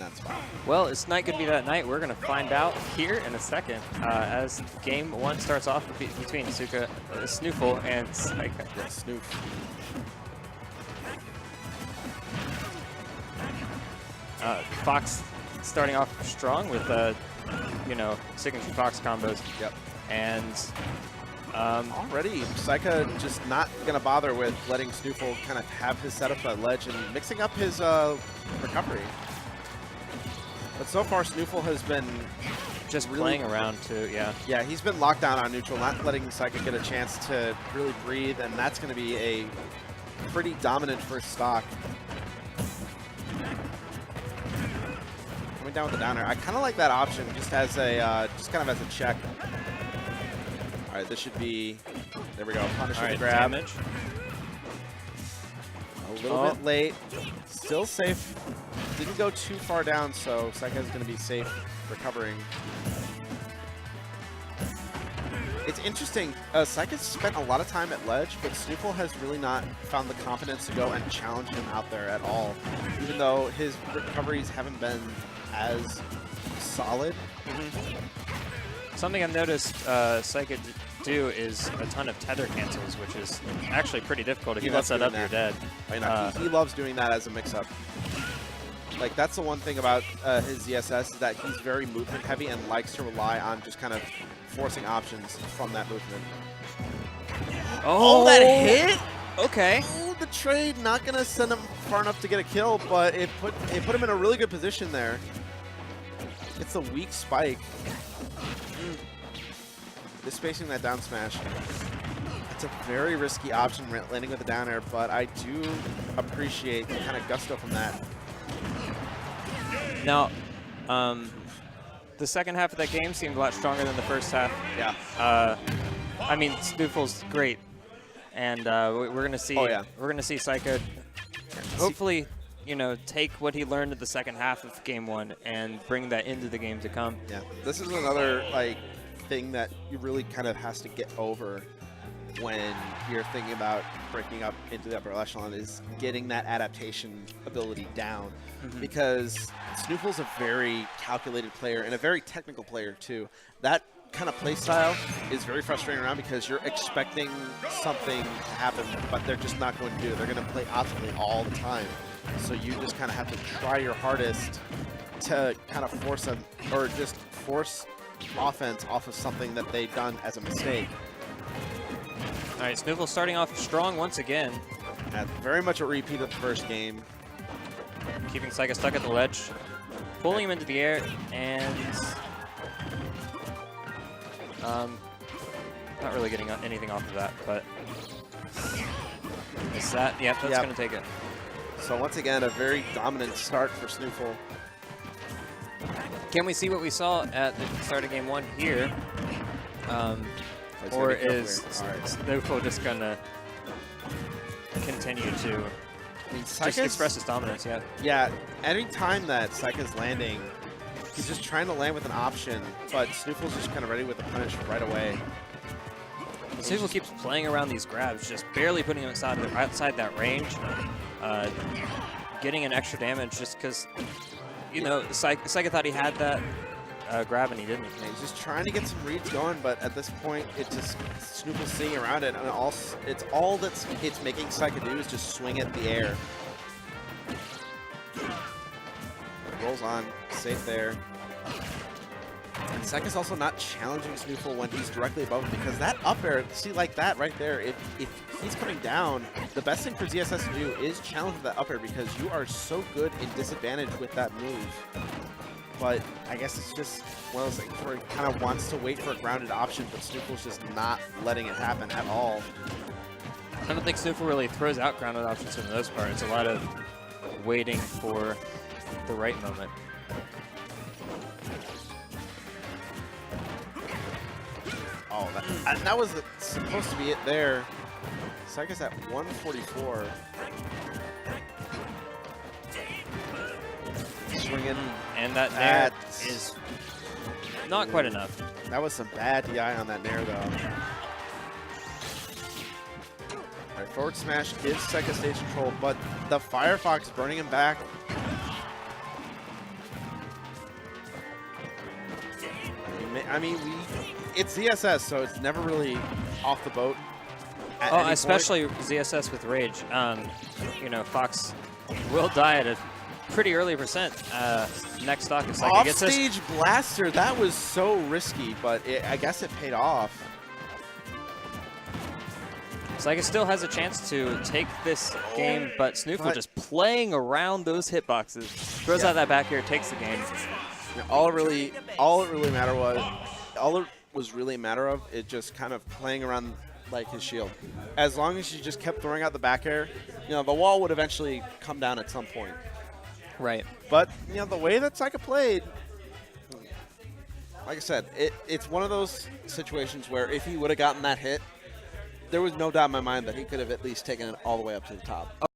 that spot. Well, it's not going to be that night. We're going to find out here in a second as game one starts off between SNooFL and Saika. Yeah, Snoof. Fox starting off strong with, you know, signature Fox combos. Yep. And already, Saika just not going to bother with letting SNooFL kind of have his setup at ledge and mixing up his recovery. But so far, SNooFL has been just really playing around too, yeah. Yeah, he's been locked down on neutral, not letting Saika get a chance to really breathe, and that's going to be a pretty dominant first stock. Coming down with the downer. I kind of like that option just as a, just kind of as a check. All right, this should be, there we go, punish with the grab. Damage. A little bit late, still safe. Didn't go too far down, so Saika is going to be safe recovering. It's interesting, Saika's spent a lot of time at ledge, but SNooFL has really not found the confidence to go and challenge him out there at all, even though his recoveries haven't been as solid. Something I've noticed Saika do is a ton of tether cancels, which is actually pretty difficult if you mess that up, you're dead. I know. He loves doing that as a mix-up. Like, that's the one thing about his ZSS is that he's very movement heavy and likes to rely on just kind of forcing options from that movement. Oh, that hit? Okay. Oh, the trade not gonna send him far enough to get a kill, but it put him in a really good position there. It's a weak spike. Just spacing that down smash. It's a very risky option landing with the down air, but I do appreciate the kind of gusto from that. Now, the second half of that game seemed a lot stronger than the first half. Yeah. I mean, SNooFL's great, and we're gonna see. Oh, yeah. We're gonna see Saika hopefully, you know, take what he learned in the second half of game one and bring that into the game to come. Yeah. This is another like thing that you really kind of has to get over when you're thinking about breaking up into the upper echelon is getting that adaptation ability down. Because SNooFL's a very calculated player and a very technical player too. That kind of play style is very frustrating around because you're expecting something to happen, but they're just not going to do it. They're going to play optimally all the time. So you just kind of have to try your hardest to kind of force them, or just force offense off of something that they've done as a mistake. All right, SNooFL starting off strong once again. Very much a repeat of the first game. Keeping Saika stuck at the ledge, pulling him into the air, and not really getting anything off of that, but is that? Yeah, that's going to take it. So once again, a very dominant start for SNooFL. Can we see what we saw at the start of game one here? Or is SNooFL just going to continue to just express his dominance? Yeah. Yeah, any time that Saika's landing, he's just trying to land with an option, but SNooFL's just kind of ready with the punish right away. SNooFL keeps playing around these grabs, just barely putting him outside that range, getting an extra damage just because, you know, Saika thought he had that grab and he didn't. He's just trying to get some reads going, but at this point, it just SNooFL's seeing around it, and it's all that's it's making Saika do is just swing at the air. Rolls on, safe there. And Saika's also not challenging SNooFL when he's directly above him because that up air, see, like that right there, if he's coming down, the best thing for ZSS to do is challenge with that up air because you are so good in disadvantage with that move. But I guess it's just one of those things where he kind of wants to wait for a grounded option, but SNooFL's just not letting it happen at all. I don't think SNooFL really throws out grounded options for the most part. It's a lot of waiting for the right moment. Oh, that was supposed to be it there. Saika's at 144. Swinging. And that nair is not quite enough. That was some bad DI on that nair, though. All right, forward smash gives Saika stage control, but the Firefox burning him back. I mean, it's ZSS, so it's never really off the boat. Oh, especially ZSS with Rage. You know, Fox will die at a pretty early percent. Next stock is Saika gets this. Offstage blaster, that was so risky, but I guess it paid off. Saika still has a chance to take this game, but SNooFL just playing around those hitboxes. Throws out that back air, takes the game. All it really was really a matter of it just kind of playing around like his shield. As long as you just kept throwing out the back air, you know, the wall would eventually come down at some point. Right. But, you know, the way that Saika played, like I said, it's one of those situations where if he would have gotten that hit, there was no doubt in my mind that he could have at least taken it all the way up to the top.